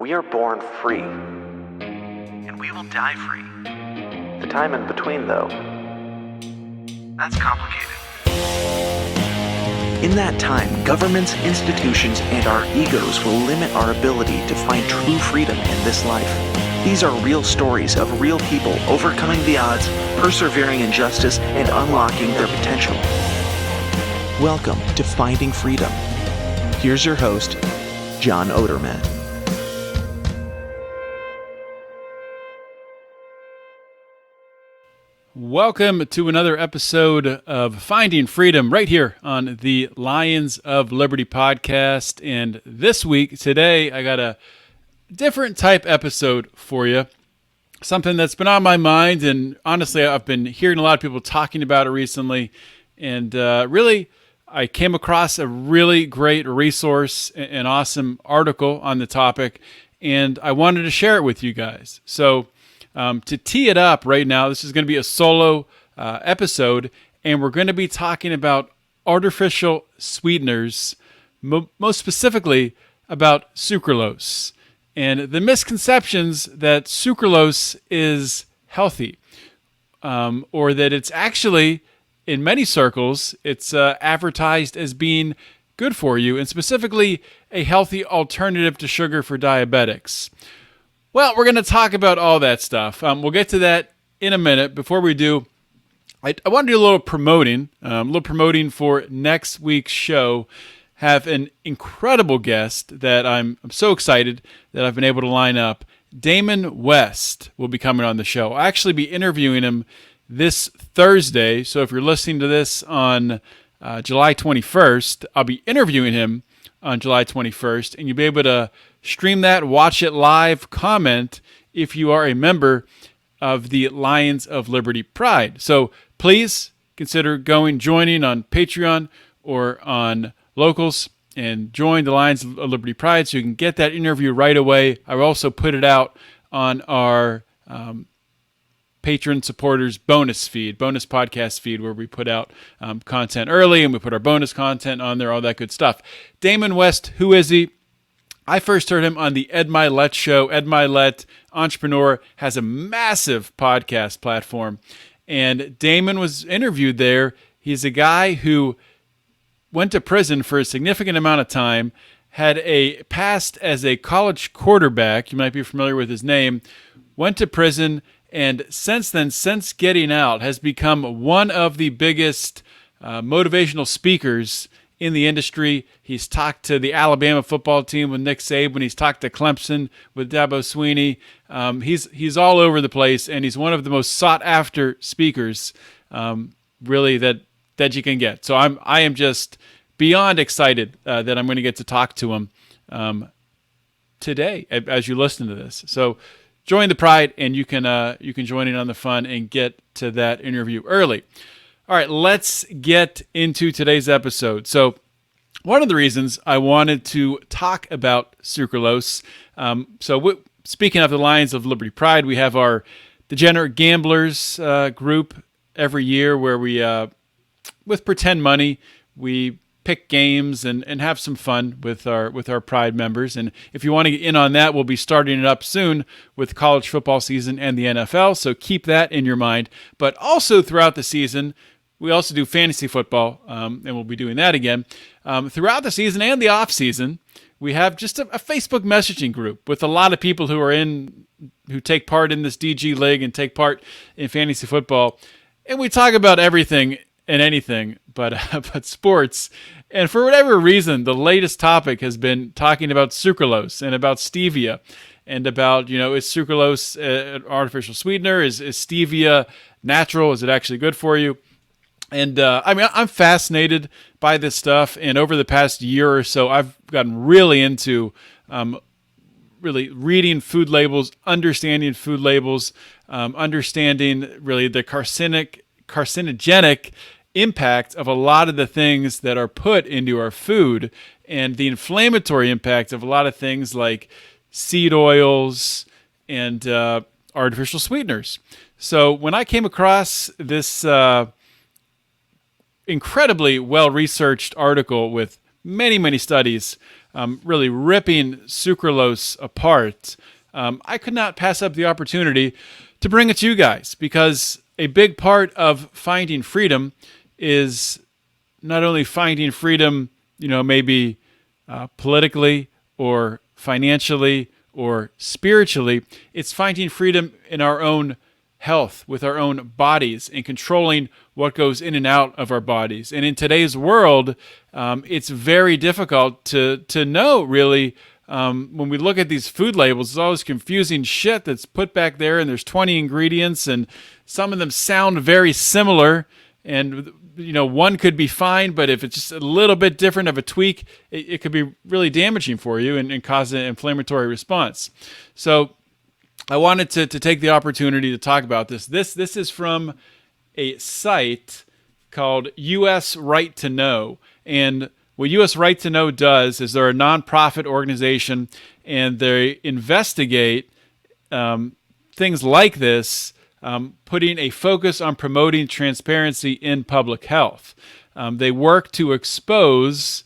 We are born free. And we will die free. The time in between, though, that's complicated. In that time, governments, institutions, and our egos will limit our ability to find true freedom in this life. These are real stories of real people overcoming the odds, persevering in justice, and unlocking their potential. Welcome to Finding Freedom. Here's your host, John Odermatt. Welcome to another episode of Finding Freedom right here on the Lions of Liberty podcast. And this week, today, I got a different type episode for you. Something that's been on my mind, and honestly, I've been hearing a lot of people talking about it recently. And really, I came across a really great resource, an awesome article on the topic, and I wanted to share it with you guys. So to tee it up right now, this is going to be a solo episode, and we're going to be talking about artificial sweeteners, most specifically about sucralose, and the misconceptions that sucralose is healthy, or that it's actually, in many circles, it's advertised as being good for you, and specifically a healthy alternative to sugar for diabetics. Well, we're going to talk about all that stuff. We'll get to that in a minute. Before we do, I want to do a little promoting for next week's show. Have an incredible guest that I'm so excited that I've been able to line up. Damon West will be coming on the show. I'll actually be interviewing him this Thursday. So if you're listening to this on July 21st, I'll be interviewing him on July 21st, and you'll be able to stream that, watch it live, comment if you are a member of the Lions of Liberty Pride. So please consider joining on Patreon or on Locals and join the Lions of Liberty Pride so you can get that interview right away. I will also put it out on our patron supporters bonus podcast feed, where we put out content early and we put our bonus content on there, all that good stuff. Damon West, who is he? I first heard him on the Ed Mylett show. Ed Mylett, entrepreneur, has a massive podcast platform, and Damon was interviewed there. He's a guy who went to prison for a significant amount of time, had a past as a college quarterback. You might be familiar with his name. Went to prison, and since then, since getting out, has become one of the biggest motivational speakers in the industry. He's talked to the Alabama football team with Nick Saban. He's talked to Clemson with Dabo Swinney. He's all over the place, and he's one of the most sought after speakers, really that you can get. So I am just beyond excited that I'm going to get to talk to him today as you listen to this. So join the Pride, and you can join in on the fun and get to that interview early. All right, let's get into today's episode. So one of the reasons I wanted to talk about sucralose, speaking of the Lions of Liberty Pride, we have our Degenerate Gamblers group every year where we, with pretend money, we pick games and have some fun with our Pride members. And if you want to get in on that, we'll be starting it up soon with college football season and the NFL. So keep that in your mind. But also throughout the season, we also do fantasy football, and we'll be doing that again. Throughout the season and the off season, we have just a Facebook messaging group with a lot of people who take part in this DG League and take part in fantasy football. And we talk about everything and anything but sports. And for whatever reason, the latest topic has been talking about sucralose and about stevia, and about, is sucralose an artificial sweetener? Is stevia natural? Is it actually good for you? And I'm fascinated by this stuff. And over the past year or so, I've gotten really into really reading food labels, understanding food labels, understanding really the carcinogenic impact of a lot of the things that are put into our food, and the inflammatory impact of a lot of things like seed oils and artificial sweeteners. So when I came across this incredibly well-researched article with many, many studies really ripping sucralose apart, I could not pass up the opportunity to bring it to you guys, because a big part of finding freedom is not only finding freedom, maybe politically or financially or spiritually, it's finding freedom in our own health, with our own bodies, and controlling what goes in and out of our bodies. And in today's world, it's very difficult to know, really. When we look at these food labels, there's all this confusing shit that's put back there, and there's 20 ingredients, and some of them sound very similar. And one could be fine, but if it's just a little bit different of a tweak, it could be really damaging for you and cause an inflammatory response. So I wanted to take the opportunity to talk about this. This is from a site called US Right to Know. And what US Right to Know does is they're a nonprofit organization, and they investigate things like this, putting a focus on promoting transparency in public health. They work to expose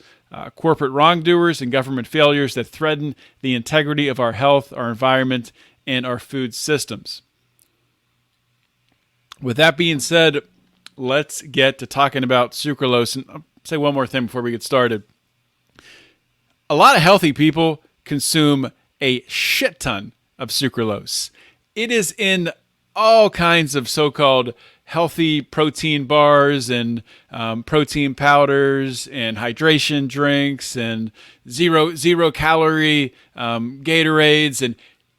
corporate wrongdoers and government failures that threaten the integrity of our health, our environment, and our food systems. With that being said, let's get to talking about sucralose. And I'll say one more thing before we get started. A lot of healthy people consume a shit ton of sucralose. It is in all kinds of so-called healthy protein bars and protein powders and hydration drinks and zero calorie Gatorades, and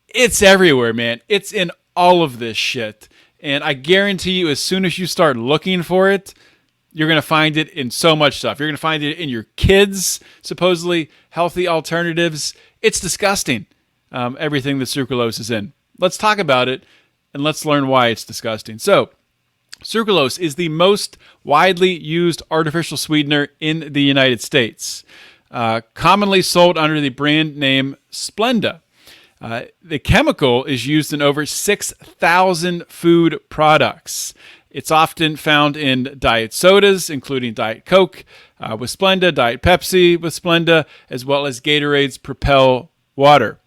it's everywhere, man. It's in all of this shit. And I guarantee you, as soon as you start looking for it, you're going to find it in so much stuff. You're going to find it in your kids' supposedly healthy alternatives. It's disgusting, everything that sucralose is in. Let's talk about it, and let's learn why it's disgusting. So, sucralose is the most widely used artificial sweetener in the United States, commonly sold under the brand name Splenda. The chemical is used in over 6,000 food products. It's often found in diet sodas, including Diet Coke with Splenda, Diet Pepsi with Splenda, as well as Gatorade's Propel water.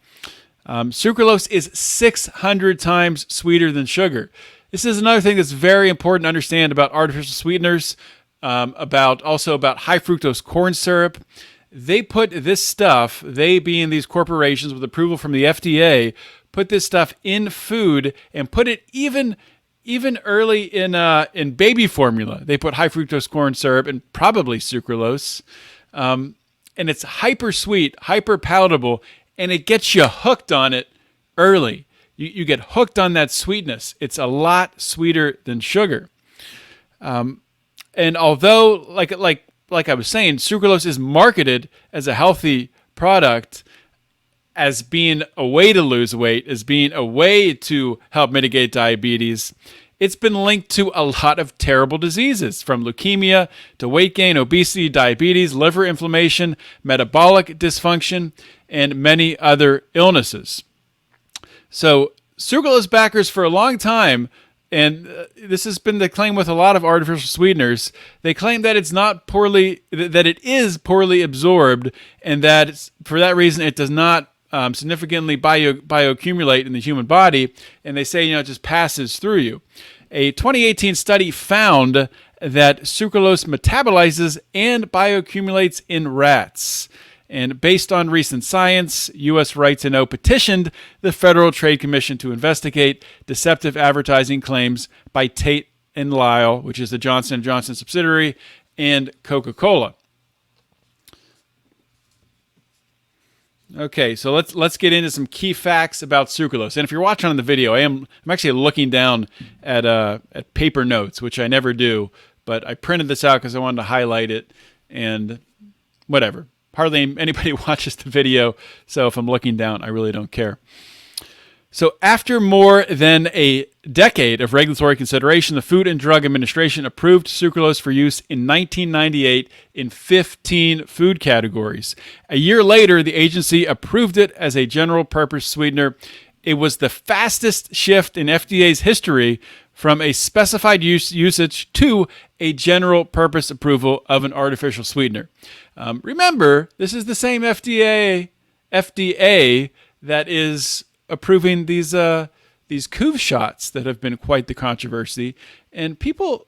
Sucralose is 600 times sweeter than sugar. This is another thing that's very important to understand about artificial sweeteners, about high fructose corn syrup. They put this stuff, they being these corporations with approval from the FDA, put this stuff in food and put it even early in baby formula. They put high fructose corn syrup and probably sucralose. And it's hyper sweet, hyper palatable, and it gets you hooked on it early. You get hooked on that sweetness. It's a lot sweeter than sugar. And although, like I was saying, sucralose is marketed as a healthy product, as being a way to lose weight, as being a way to help mitigate diabetes, it's been linked to a lot of terrible diseases, from leukemia to weight gain, obesity, diabetes, liver inflammation, metabolic dysfunction, and many other illnesses. So sucralose backers for a long time, and this has been the claim with a lot of artificial sweeteners, they claim that it is poorly absorbed, and that for that reason it does not significantly bioaccumulate in the human body, and they say it just passes through you. A 2018 study found that sucralose metabolizes and bioaccumulates in rats. And based on recent science, US Right to Know petitioned the Federal Trade Commission to investigate deceptive advertising claims by Tate & Lyle, which is the Johnson & Johnson subsidiary, and Coca-Cola. Okay, so let's get into some key facts about sucralose. And if you're watching on the video, I'm actually looking down at paper notes, which I never do, but I printed this out because I wanted to highlight it, and whatever. Hardly anybody watches the video, so if I'm looking down, I really don't care. So after more than a decade of regulatory consideration, the Food and Drug Administration approved sucralose for use in 1998 in 15 food categories. A year later, the agency approved it as a general-purpose sweetener. It was the fastest shift in FDA's history from a specified usage to a general purpose approval of an artificial sweetener. Remember, this is the same FDA that is approving these Couve shots that have been quite the controversy, and people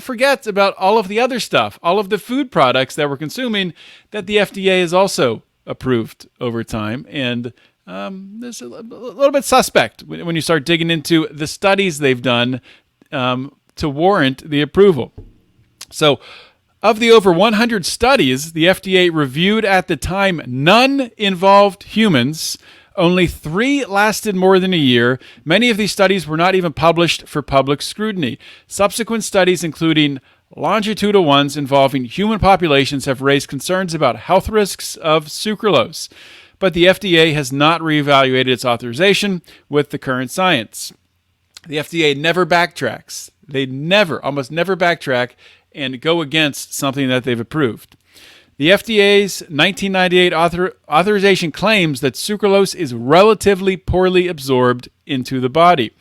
forget about all of the other stuff, all of the food products that we're consuming that the FDA has also approved over time. And there's a little bit suspect when you start digging into the studies they've done to warrant the approval. So, of the over 100 studies the FDA reviewed at the time, none involved humans. Only 3 lasted more than a year. Many of these studies were not even published for public scrutiny. Subsequent studies, including longitudinal ones involving human populations, have raised concerns about health risks of sucralose. But the FDA has not reevaluated its authorization with the current science. The FDA never backtracks. They almost never backtrack and go against something that they've approved. The FDA's 1998 authorization claims that sucralose is relatively poorly absorbed into the body.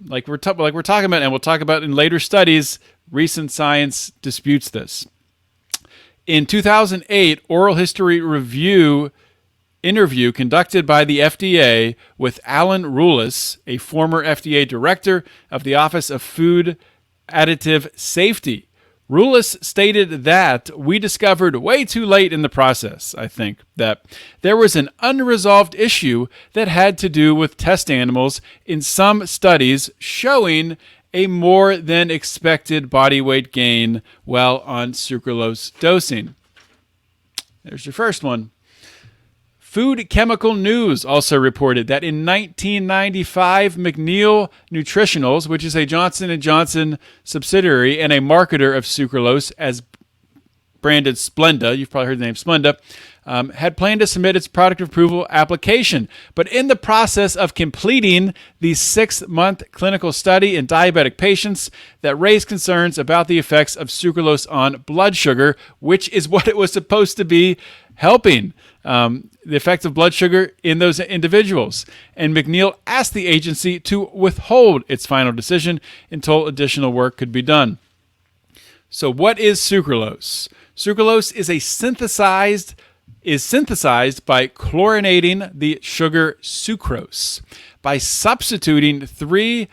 Like we're talking about, and we'll talk about in later studies, recent science disputes this. In 2008, oral history review interview conducted by the FDA with Alan Rulis, a former FDA director of the Office of Food Additive Safety. Rulis stated that we discovered way too late in the process, I think, that there was an unresolved issue that had to do with test animals in some studies showing a more than expected body weight gain while on sucralose dosing. There's your first one. Food Chemical News also reported that in 1995, McNeil Nutritionals, which is a Johnson & Johnson subsidiary and a marketer of sucralose as branded Splenda, you've probably heard the name Splenda, had planned to submit its product approval application. But in the process of completing the 6-month clinical study in diabetic patients that raised concerns about the effects of sucralose on blood sugar, which is what it was supposed to be helping, the effects of blood sugar in those individuals. And McNeil asked the agency to withhold its final decision until additional work could be done. So what is sucralose? Sucralose is synthesized by chlorinating the sugar sucrose. By substituting 3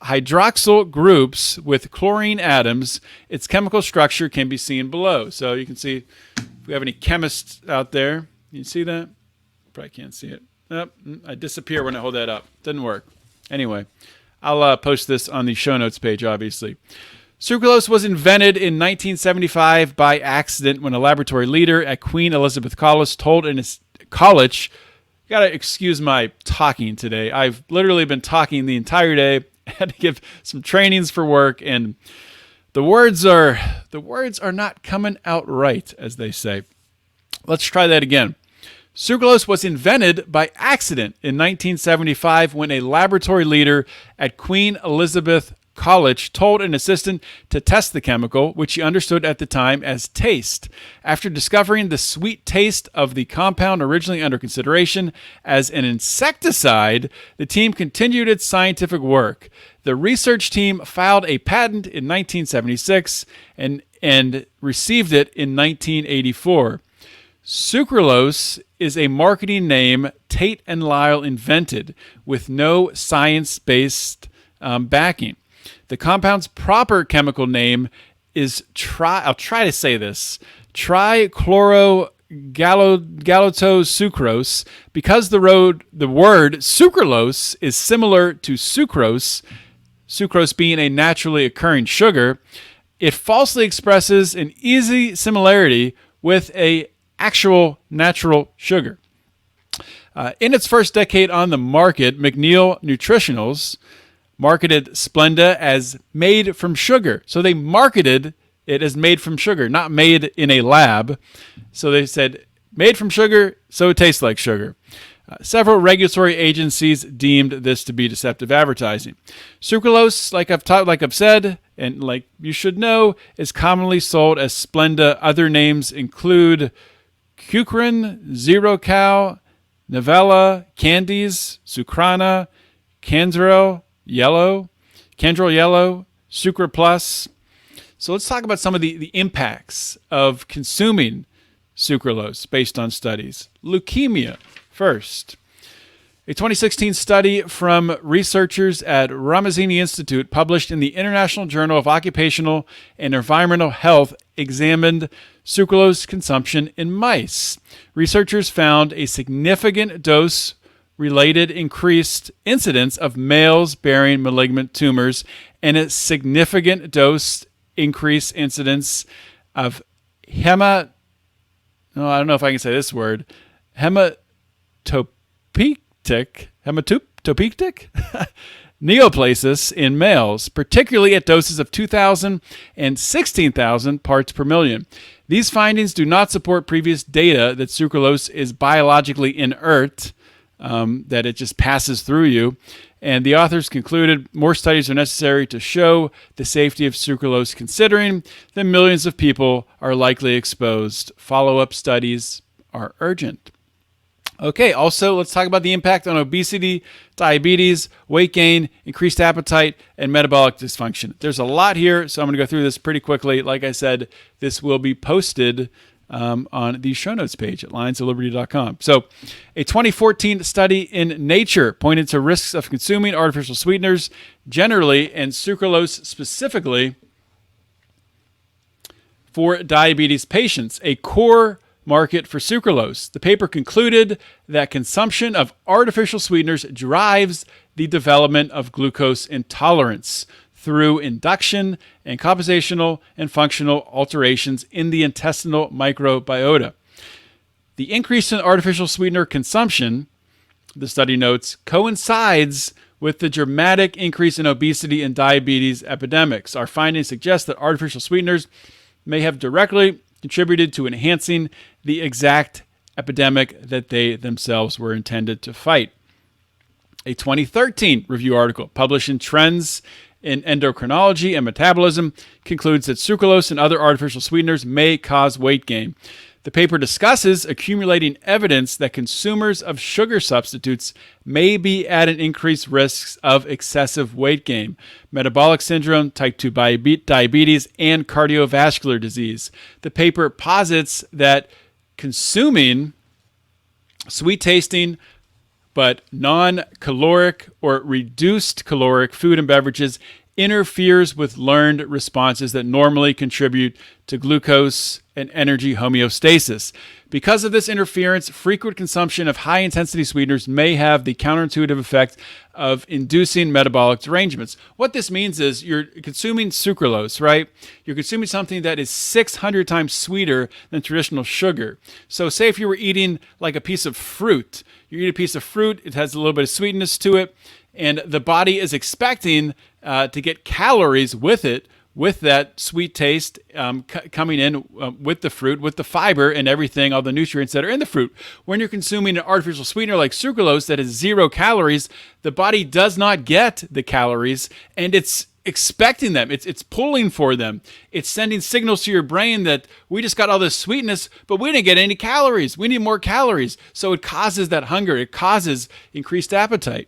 hydroxyl groups with chlorine atoms, its chemical structure can be seen below. So you can see, if we have any chemists out there, you see that? Probably can't see it. Oh, I disappear when I hold that up. Doesn't work. Anyway, I'll post this on the show notes page, obviously. Sucralose was invented in 1975 by accident when a laboratory leader at Queen Elizabeth College, you gotta excuse my talking today. I've literally been talking the entire day. I had to give some trainings for work, and the words are not coming out right, as they say. Let's try that again. Sucralose was invented by accident in 1975 when a laboratory leader at Queen Elizabeth College told an assistant to test the chemical, which he understood at the time as taste. After discovering the sweet taste of the compound originally under consideration as an insecticide, the team continued its scientific work. The research team filed a patent in 1976 and received it in 1984. Sucralose is a marketing name Tate and Lyle invented with no science-based backing. The compound's proper chemical name is trichlorogalactosucrose. Because the word sucralose is similar to sucrose being a naturally occurring sugar, it falsely expresses an easy similarity with a actual natural sugar. In its first decade on the market, McNeil Nutritionals marketed Splenda as made from sugar. So they marketed it as made from sugar, not made in a lab. So they said, made from sugar, so it tastes like sugar. Several regulatory agencies deemed this to be deceptive advertising. Sucralose, like I've said, and like you should know, is commonly sold as Splenda. Other names include Cucrin, Zero Cal, Novella, Candies, Sucrana, Candrel Yellow, Sucra Plus. So let's talk about some of the impacts of consuming sucralose based on studies. Leukemia first. A 2016 study from researchers at Ramazzini Institute published in the International Journal of Occupational and Environmental Health examined sucralose consumption in mice. Researchers found a significant dose-related increased incidence of males bearing malignant tumors and a significant dose increase incidence of I don't know if I can say this word, hematopectic neoplasis in males, particularly at doses of 2,000 and 16,000 parts per million. These findings do not support previous data that sucralose is biologically inert, that it just passes through you. And the authors concluded more studies are necessary to show the safety of sucralose, considering that millions of people are likely exposed. Follow-up studies are urgent. Okay, also let's talk about the impact on obesity, diabetes, weight gain, increased appetite, and metabolic dysfunction. There's a lot here, so I'm going to go through this pretty quickly. Like I said, this will be posted on the show notes page at lionsofliberty.com. So a 2014 study in Nature pointed to risks of consuming artificial sweeteners generally and sucralose specifically for diabetes patients, a core market for sucralose. The paper concluded that consumption of artificial sweeteners drives the development of glucose intolerance through induction and compositional and functional alterations in the intestinal microbiota. The increase in artificial sweetener consumption, the study notes, coincides with the dramatic increase in obesity and diabetes epidemics. Our findings suggest that artificial sweeteners may have directly contributed to enhancing the exact epidemic that they themselves were intended to fight. A 2013 review article published in Trends in Endocrinology and Metabolism concludes that sucralose and other artificial sweeteners may cause weight gain. The paper discusses accumulating evidence that consumers of sugar substitutes may be at an increased risk of excessive weight gain, metabolic syndrome, type 2 diabetes, and cardiovascular disease. The paper posits that consuming sweet-tasting but non-caloric or reduced caloric food and beverages interferes with learned responses that normally contribute to glucose and energy homeostasis. Because of this interference, frequent consumption of high-intensity sweeteners may have the counterintuitive effect of inducing metabolic derangements. What this means is you're consuming sucralose, right? You're consuming something that is 600 times sweeter than traditional sugar. So say if you were eating like a piece of fruit, you eat a piece of fruit, it has a little bit of sweetness to it, and the body is expecting to get calories with it, with that sweet taste coming in with the fruit, with the fiber and everything, all the nutrients that are in the fruit. When you're consuming an artificial sweetener like sucralose that has 0 calories, the body does not get the calories, and it's expecting them. It's pulling for them. It's sending signals to your brain that we just got all this sweetness, but we didn't get any calories. We need more calories. So it causes that hunger. It causes increased appetite.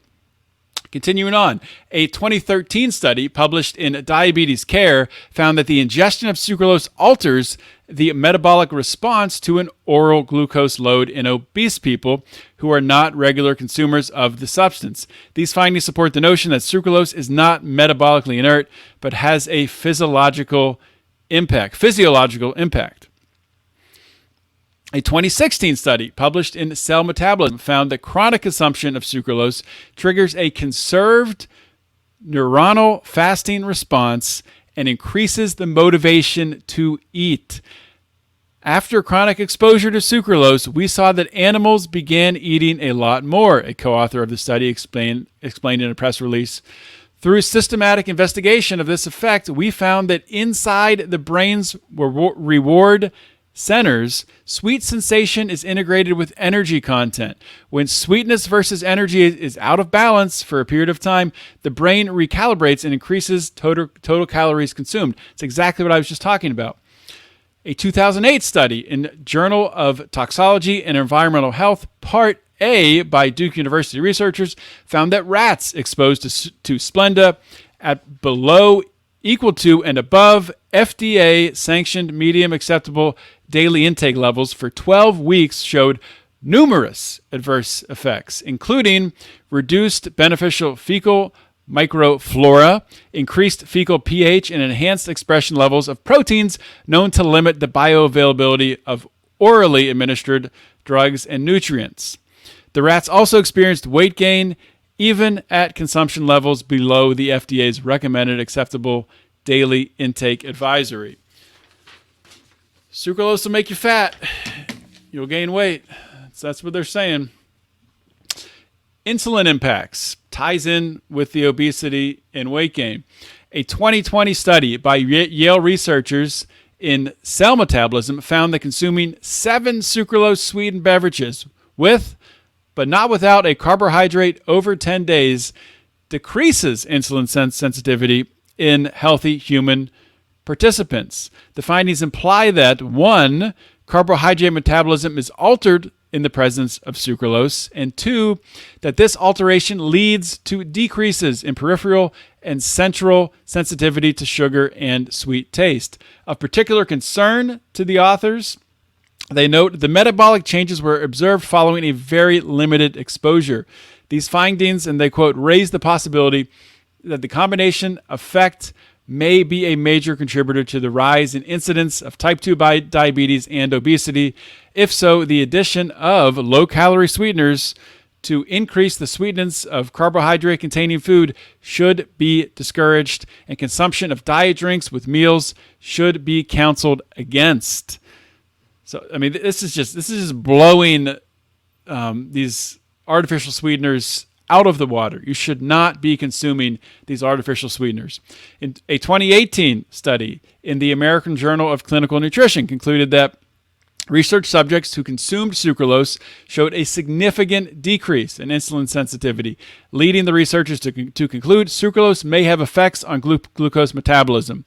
Continuing on, a 2013 study published in Diabetes Care found that the ingestion of sucralose alters the metabolic response to an oral glucose load in obese people who are not regular consumers of the substance. These findings support the notion that sucralose is not metabolically inert, but has a physiological impact. A 2016 study published in Cell Metabolism found that chronic consumption of sucralose triggers a conserved neuronal fasting response and increases the motivation to eat. After chronic exposure to sucralose, we saw that animals began eating a lot more, a co-author of the study explained in a press release. Through systematic investigation of this effect, we found that inside the brain's reward centers, sweet sensation is integrated with energy content. When sweetness versus energy is out of balance for a period of time, the brain recalibrates and increases total calories consumed. It's exactly what I was just talking about. A 2008 study in Journal of Toxicology and Environmental Health, Part A, by Duke University researchers, found that rats exposed to Splenda at below equal to and above FDA-sanctioned medium acceptable daily intake levels for 12 weeks showed numerous adverse effects, including reduced beneficial fecal microflora, increased fecal pH, and enhanced expression levels of proteins known to limit the bioavailability of orally administered drugs and nutrients. The rats also experienced weight gain even at consumption levels below the FDA's recommended acceptable daily intake advisory. Sucralose will make you fat. You'll gain weight. That's what they're saying. Insulin Impacts ties in with the obesity and weight gain. A 2020 study by Yale researchers in cell metabolism found that consuming 7 sucralose sweetened beverages with, but not without, a carbohydrate over 10 days decreases insulin sensitivity in healthy human participants. The findings imply that 1, carbohydrate metabolism is altered in the presence of sucralose, and 2, that this alteration leads to decreases in peripheral and central sensitivity to sugar and sweet taste. Of particular concern to the authors, they note the metabolic changes were observed following a very limited exposure. These findings, and they quote, raise the possibility that the combination effect may be a major contributor to the rise in incidence of type 2 diabetes and obesity. If so, the addition of low-calorie sweeteners to increase the sweetness of carbohydrate-containing food should be discouraged, and consumption of diet drinks with meals should be counseled against. So, I mean, this is just blowing these artificial sweeteners out of the water. You should not be consuming these artificial sweeteners. In a 2018 study in the American Journal of Clinical Nutrition concluded that research subjects who consumed sucralose showed a significant decrease in insulin sensitivity, leading the researchers to conclude sucralose may have effects on glucose metabolism.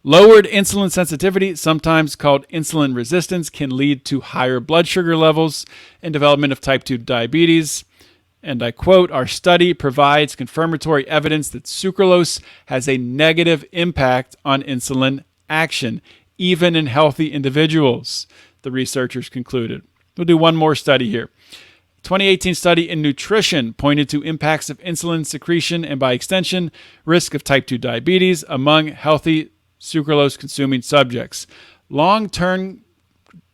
Lowered insulin sensitivity, sometimes called insulin resistance, can lead to higher blood sugar levels and development of type 2 diabetes. And I quote, our study provides confirmatory evidence that sucralose has a negative impact on insulin action, even in healthy individuals, the researchers concluded. We'll do one more study here. 2018 study in nutrition pointed to impacts of insulin secretion and, by extension, risk of type 2 diabetes among healthy sucralose-consuming subjects. Long-term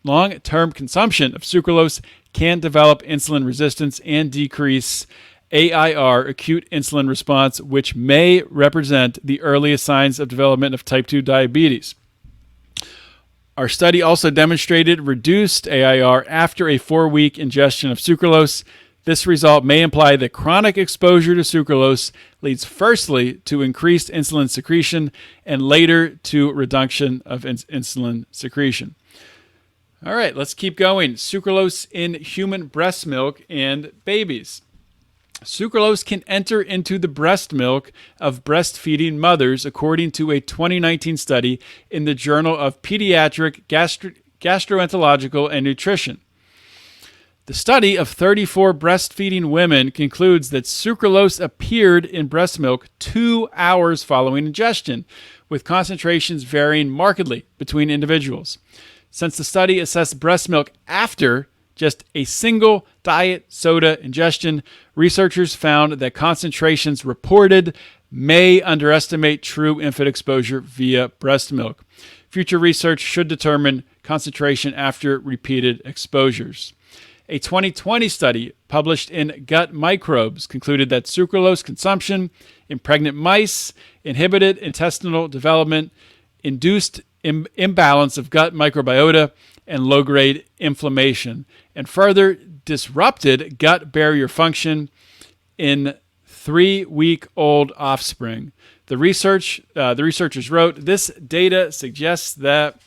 consumption of sucralose can develop insulin resistance and decrease AIR, acute insulin response, which may represent the earliest signs of development of type 2 diabetes. Our study also demonstrated reduced AIR after a 4-week ingestion of sucralose. This result may imply that chronic exposure to sucralose leads firstly to increased insulin secretion and later to reduction of insulin secretion. All right, let's keep going. Sucralose in human breast milk and babies. Sucralose can enter into the breast milk of breastfeeding mothers, according to a 2019 study in the Journal of Pediatric Gastroenterology and Nutrition. The study of 34 breastfeeding women concludes that sucralose appeared in breast milk 2 hours following ingestion, with concentrations varying markedly between individuals. Since the study assessed breast milk after just a single diet soda ingestion, researchers found that concentrations reported may underestimate true infant exposure via breast milk. Future research should determine concentration after repeated exposures. A 2020 study published in Gut Microbes concluded that sucralose consumption in pregnant mice inhibited intestinal development, induced imbalance of gut microbiota, and low-grade inflammation, and further disrupted gut barrier function in 3-week-old offspring. The researchers wrote, this data suggests that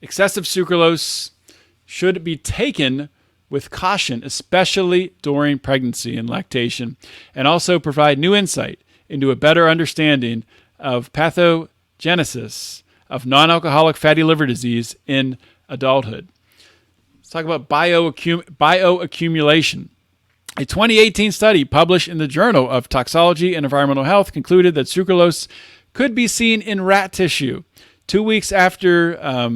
excessive sucralose should be taken with caution, especially during pregnancy and lactation, and also provide new insight into a better understanding of pathogenesis of non-alcoholic fatty liver disease in adulthood. Let's talk about bioaccumulation. A 2018 study published in the Journal of Toxicology and Environmental Health concluded that sucralose could be seen in rat tissue. 2 weeks after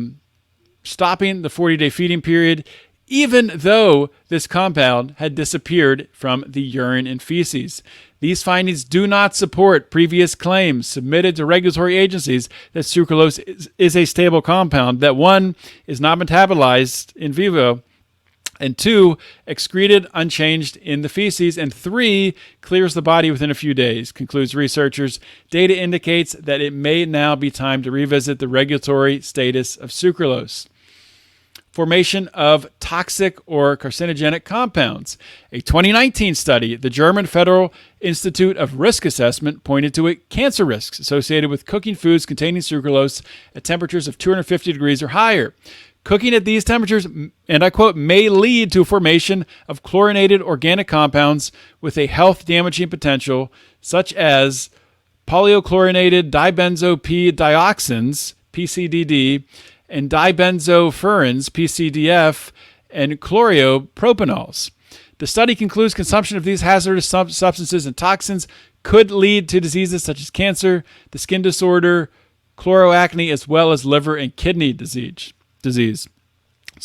stopping the 40-day feeding period, even though this compound had disappeared from the urine and feces. These findings do not support previous claims submitted to regulatory agencies that sucralose is a stable compound, that 1, is not metabolized in vivo, and 2, excreted unchanged in the feces, and 3, clears the body within a few days, concludes researchers. Data indicates that it may now be time to revisit the regulatory status of sucralose. Formation of toxic or carcinogenic compounds. A 2019 study, the German Federal Institute of Risk Assessment, pointed to cancer risks associated with cooking foods containing sucralose at temperatures of 250 degrees or higher. Cooking at these temperatures, and I quote, may lead to formation of chlorinated organic compounds with a health-damaging potential, such as polychlorinated dibenzo-P-dioxins, PCDD, and dibenzofurans, PCDF, and chloropropanols. The study concludes consumption of these hazardous substances and toxins could lead to diseases such as cancer, the skin disorder, chloroacne, as well as liver and kidney disease. Let's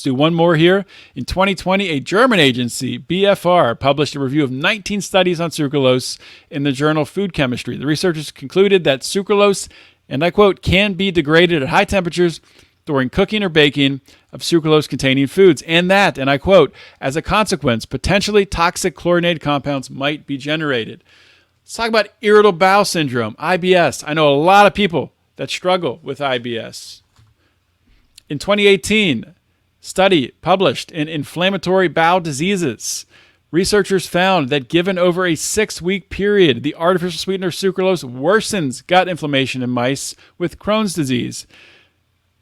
do one more here. In 2020, a German agency, BFR, published a review of 19 studies on sucralose in the journal Food Chemistry. The researchers concluded that sucralose, and I quote, can be degraded at high temperatures during cooking or baking of sucralose-containing foods, and that, and I quote, as a consequence, potentially toxic chlorinated compounds might be generated. Let's talk about irritable bowel syndrome, IBS. I know a lot of people that struggle with IBS. In 2018, study published in Inflammatory Bowel Diseases, researchers found that given over a 6-week period, the artificial sweetener sucralose worsens gut inflammation in mice with Crohn's disease.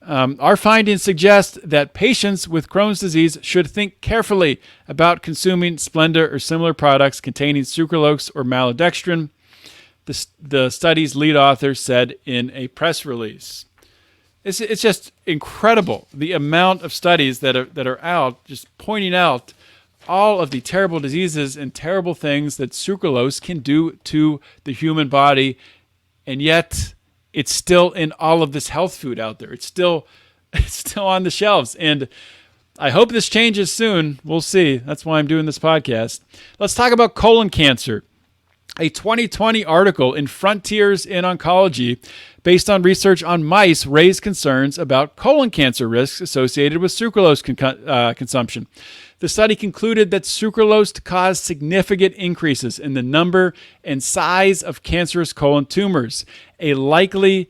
Our findings suggest that patients with Crohn's disease should think carefully about consuming Splenda or similar products containing sucralose or maltodextrin, the study's lead author said in a press release. It's just incredible, the amount of studies that are out just pointing out all of the terrible diseases and terrible things that sucralose can do to the human body, and yet it's still in all of this health food out there. It's still on the shelves, and I hope this changes soon. We'll see. That's why I'm doing this podcast. Let's talk about colon cancer. A 2020 article in Frontiers in Oncology, based on research on mice, raised concerns about colon cancer risks associated with sucralose consumption. The study concluded that sucralose caused significant increases in the number and size of cancerous colon tumors. A likely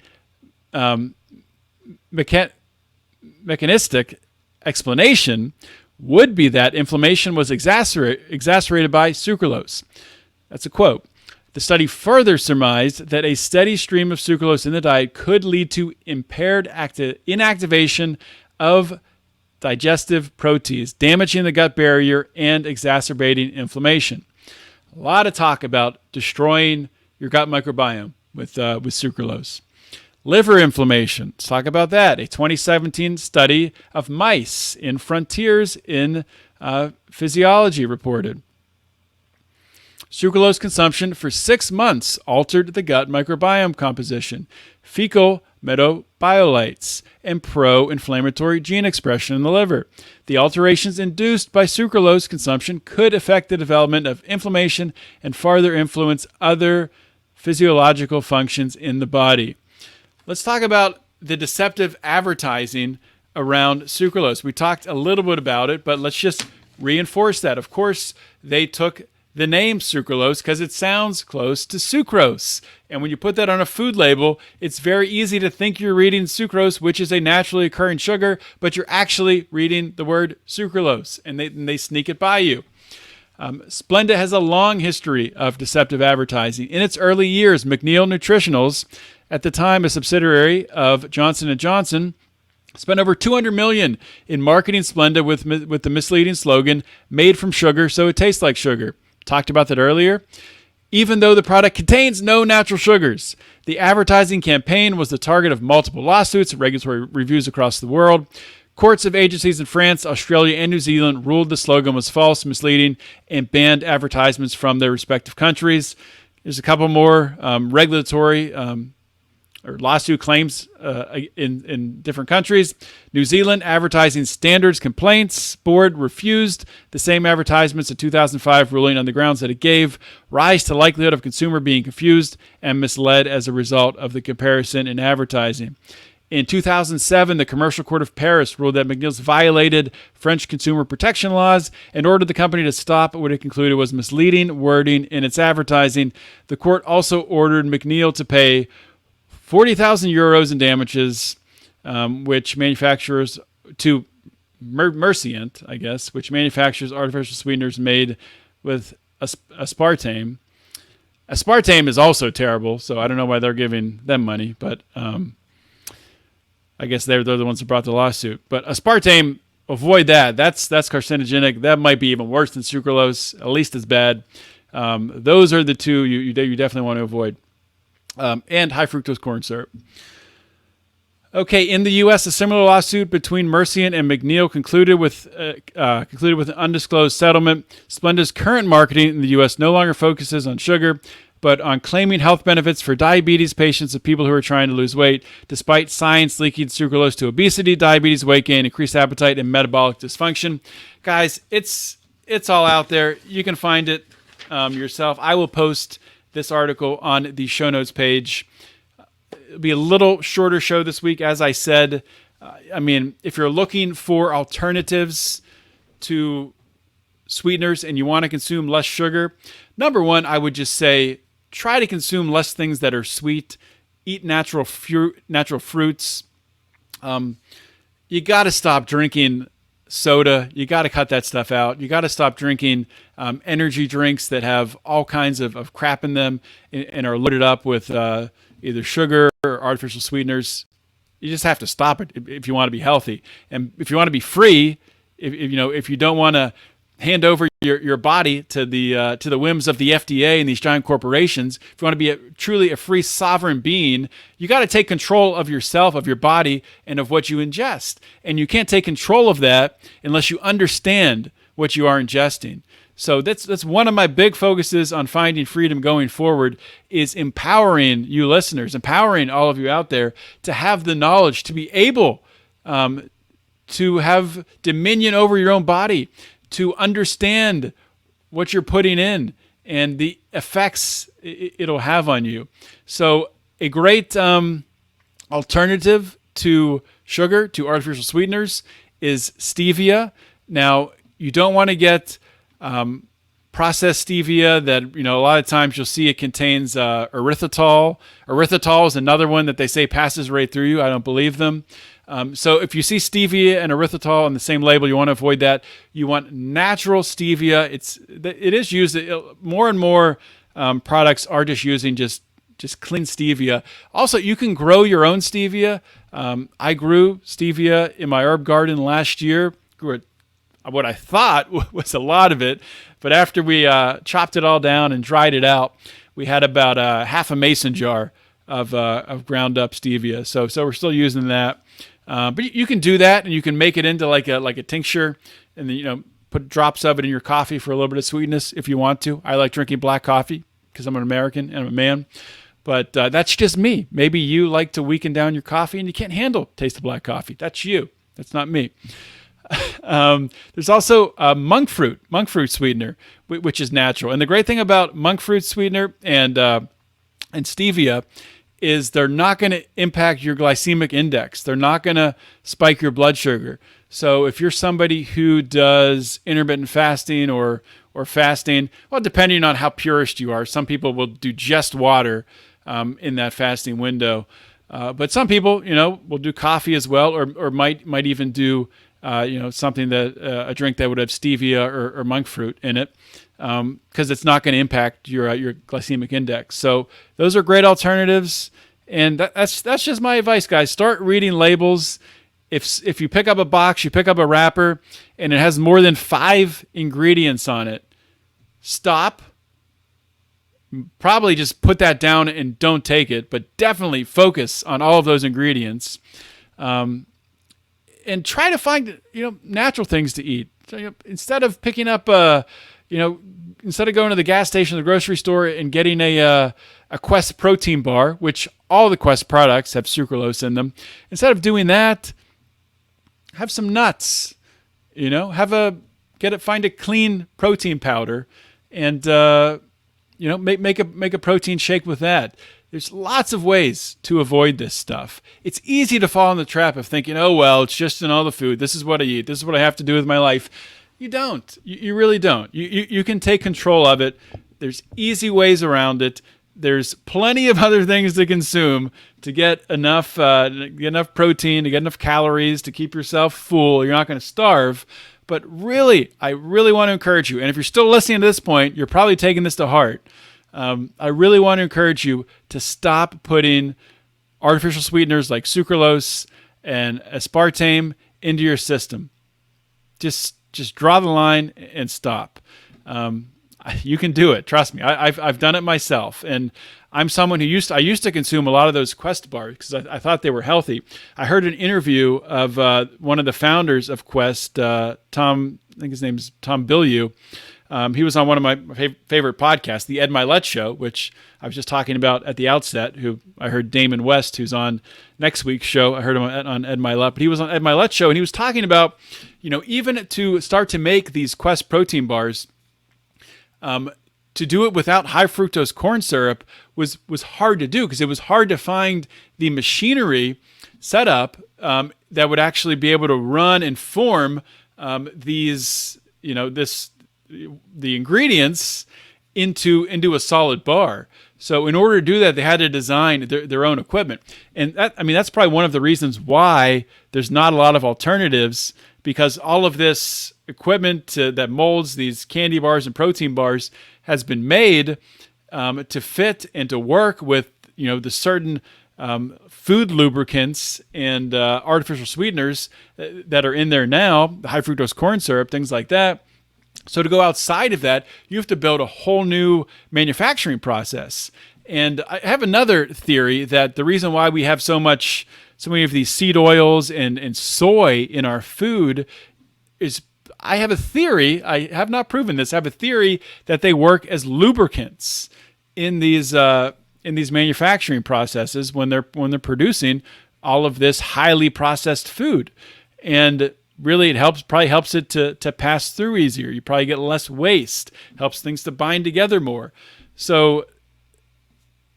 mechanistic explanation would be that inflammation was exacerbated by sucralose. That's a quote. The study further surmised that a steady stream of sucralose in the diet could lead to impaired inactivation of digestive proteins, damaging the gut barrier and exacerbating inflammation. A lot of talk about destroying your gut microbiome with sucralose. Liver inflammation. Let's talk about that. A 2017 study of mice in Frontiers in Physiology reported. Sucralose consumption for 6 months altered the gut microbiome composition, fecal metabolites, and pro-inflammatory gene expression in the liver. The alterations induced by sucralose consumption could affect the development of inflammation and further influence other physiological functions in the body. Let's talk about the deceptive advertising around sucralose. We talked a little bit about it, but let's just reinforce that. Of course, they took the name sucralose because it sounds close to sucrose. And when you put that on a food label, it's very easy to think you're reading sucrose, which is a naturally occurring sugar, but you're actually reading the word sucralose, and they sneak it by you. Splenda has a long history of deceptive advertising. In its early years, McNeil Nutritionals, at the time a subsidiary of Johnson & Johnson, spent over $200 million in marketing Splenda with the misleading slogan, "Made from sugar, so it tastes like sugar." Talked about that earlier. Even though the product contains no natural sugars, the advertising campaign was the target of multiple lawsuits and regulatory reviews across the world. Courts of agencies in France, Australia, and New Zealand ruled the slogan was false, misleading, and banned advertisements from their respective countries. There's a couple more regulatory or lawsuit claims in different countries. New Zealand Advertising Standards Complaints Board refused the same advertisements in 2005, ruling on the grounds that it gave rise to likelihood of consumer being confused and misled as a result of the comparison in advertising. In 2007, the Commercial Court of Paris ruled that McNeil's violated French consumer protection laws and ordered the company to stop what it concluded was misleading wording in its advertising. The court also ordered McNeil to pay 40,000 euros in damages, which manufacturers to Merciant, I guess, which manufactures artificial sweeteners made with aspartame. Aspartame is also terrible, so I don't know why they're giving them money, but I guess they're the ones that brought the lawsuit. But aspartame, avoid that. That's carcinogenic. That might be even worse than sucralose, at least as bad. Those are the two you definitely want to avoid. And high fructose corn syrup. Okay, in the U.S., a similar lawsuit between Merciant and McNeil concluded with an undisclosed settlement. Splenda's current marketing in the U.S. no longer focuses on sugar, but on claiming health benefits for diabetes patients and people who are trying to lose weight, despite science linking sucralose to obesity, diabetes, weight gain, increased appetite, and metabolic dysfunction. Guys, it's all out there. You can find it yourself. I will post this article on the show notes page. It'll be a little shorter show this week, as I said. If you're looking for alternatives to sweeteners and you want to consume less sugar, number one, I would just say try to consume less things that are sweet. Eat natural fruits. You got to stop drinking soda. You got to cut that stuff out. You got to stop drinking energy drinks that have all kinds of crap in them and are loaded up with either sugar or artificial sweeteners. You just have to stop it if you want to be healthy. And if you want to be free, if you don't want to hand over your body to the whims of the FDA and these giant corporations, if you want to be truly a free sovereign being, you got to take control of yourself, of your body, and of what you ingest. And you can't take control of that unless you understand what you are ingesting. So that's one of my big focuses on finding freedom going forward, is empowering you listeners, empowering all of you out there to have the knowledge, to be able to have dominion over your own body, to understand what you're putting in and the effects it'll have on you. So a great alternative to sugar, to artificial sweeteners, is stevia. Now, you don't want to get processed stevia that, a lot of times you'll see it contains erythritol. Erythritol is another one that they say passes right through you. I don't believe them. So if you see stevia and erythritol on the same label, you want to avoid that. You want natural stevia. It is used, more and more products are just using just clean stevia. Also, you can grow your own stevia. I grew stevia in my herb garden last year. Grew what I thought was a lot of it, but after we chopped it all down and dried it out, we had about half a mason jar of ground up stevia. So we're still using that. But you can do that, and you can make it into like a tincture, and then put drops of it in your coffee for a little bit of sweetness if you want to. I like drinking black coffee because I'm an American and I'm a man. But that's just me. Maybe you like to weaken down your coffee and you can't handle taste of black coffee. That's you. That's not me. There's also monk fruit sweetener, which is natural. And the great thing about monk fruit sweetener and stevia is they're not going to impact your glycemic index. They're not going to spike your blood sugar. So if you're somebody who does intermittent fasting or fasting, well, depending on how purist you are, some people will do just water in that fasting window. But some people, will do coffee as well, or might even do something that a drink that would have stevia or monk fruit in it, because it's not going to impact your glycemic index. So those are great alternatives, and that's just my advice, guys. Start reading labels. If you pick up a box, you pick up a wrapper, and it has more than 5 ingredients on it, stop. Probably just put that down and don't take it, but definitely focus on all of those ingredients. And try to find natural things to eat. So, instead of picking up instead of going to the gas station or the grocery store and getting a Quest protein bar, which all the Quest products have sucralose in them, instead of doing that, have some nuts. Find a clean protein powder, and make a protein shake with that. There's lots of ways to avoid this stuff. It's easy to fall in the trap of thinking, oh, well, it's just in all the food. This is what I eat. This is what I have to do with my life. You don't. You really don't. You can take control of it. There's easy ways around it. There's plenty of other things to consume to get enough protein, to get enough calories, to keep yourself full. You're not going to starve. But really, I really want to encourage you. And if you're still listening to this point, you're probably taking this to heart. I really want to encourage you to stop putting artificial sweeteners like sucralose and aspartame into your system. Just draw the line and stop. You can do it. Trust me. I've done it myself, and I'm someone who used to consume a lot of those Quest bars because I thought they were healthy. I heard an interview of one of the founders of Quest, Tom. I think his name's Tom Bilyeu. He was on one of my favorite podcasts, the Ed Milet Show, which I was just talking about at the outset. Who I heard Damon West, who's on next week's show. I heard him on Ed Milet, but he was on Ed Milet's show, and he was talking about, even to start to make these Quest protein bars, to do it without high fructose corn syrup was hard to do because it was hard to find the machinery set up that would actually be able to run and form these, the ingredients into a solid bar. So in order to do that, they had to design their own equipment. And that's probably one of the reasons why there's not a lot of alternatives, because all of this equipment that molds these candy bars and protein bars has been made to fit and to work with, the certain food lubricants and artificial sweeteners that are in there now, the high fructose corn syrup, things like that. So to go outside of that, you have to build a whole new manufacturing process. And I have another theory that the reason why we have so many of these seed oils and soy in our food is, I have a theory, I have not proven this, I have a theory that they work as lubricants in these manufacturing processes when they're producing all of this highly processed food. And really, probably helps it to pass through easier. You probably get less waste, helps things to bind together more. So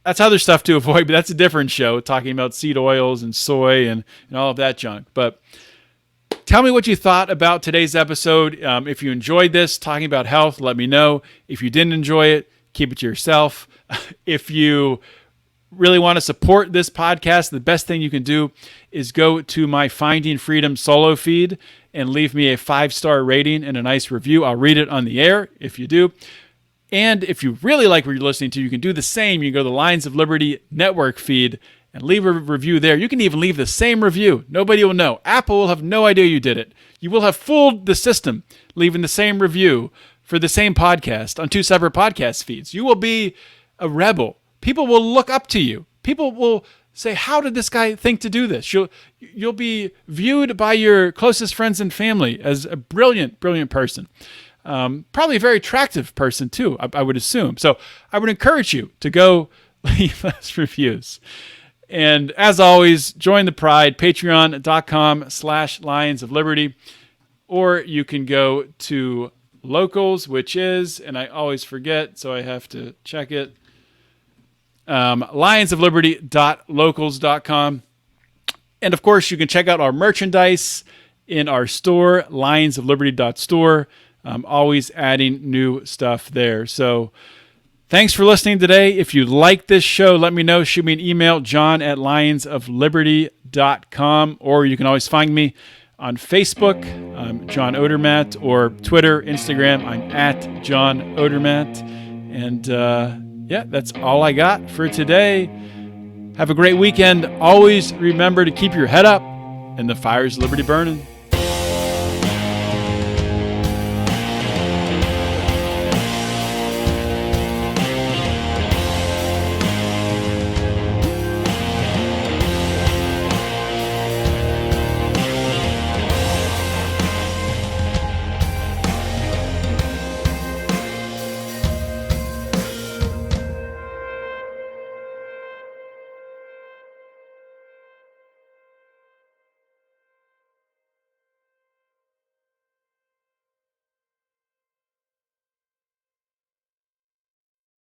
that's other stuff to avoid, but that's a different show, talking about seed oils and soy and all of that junk. But tell me what you thought about today's episode. If you enjoyed this, talking about health, let me know. If you didn't enjoy it, keep it to yourself. If you really want to support this podcast, the best thing you can do is go to my Finding Freedom solo feed and leave me a 5-star rating and a nice review. I'll read it on the air if you do. And if you really like what you're listening to, you can do the same. You can go to the Lions of Liberty network feed and leave a review there. You can even leave the same review. Nobody will know. Apple will have no idea you did it. You will have fooled the system, leaving the same review for the same podcast on 2 separate podcast feeds. You will be a rebel. People will look up to you. People will say, how did this guy think to do this? You'll be viewed by your closest friends and family as a brilliant, brilliant person. Probably a very attractive person too, I would assume. So I would encourage you to go leave us reviews. And as always, join the pride, patreon.com/Lions of Liberty, or you can go to Locals, which is, and I always forget, so I have to check it, lionsofliberty.locals.com. And of course, you can check out our merchandise in our store, lionsofliberty.store. Always adding new stuff there. So thanks for listening today. If you like this show, let me know. Shoot me an email, john@lionsofliberty.com, or you can always find me on Facebook, John Odermatt, or Twitter, Instagram, I'm at John Odermatt. And that's all I got for today. Have a great weekend. Always remember to keep your head up and the fires of liberty burning.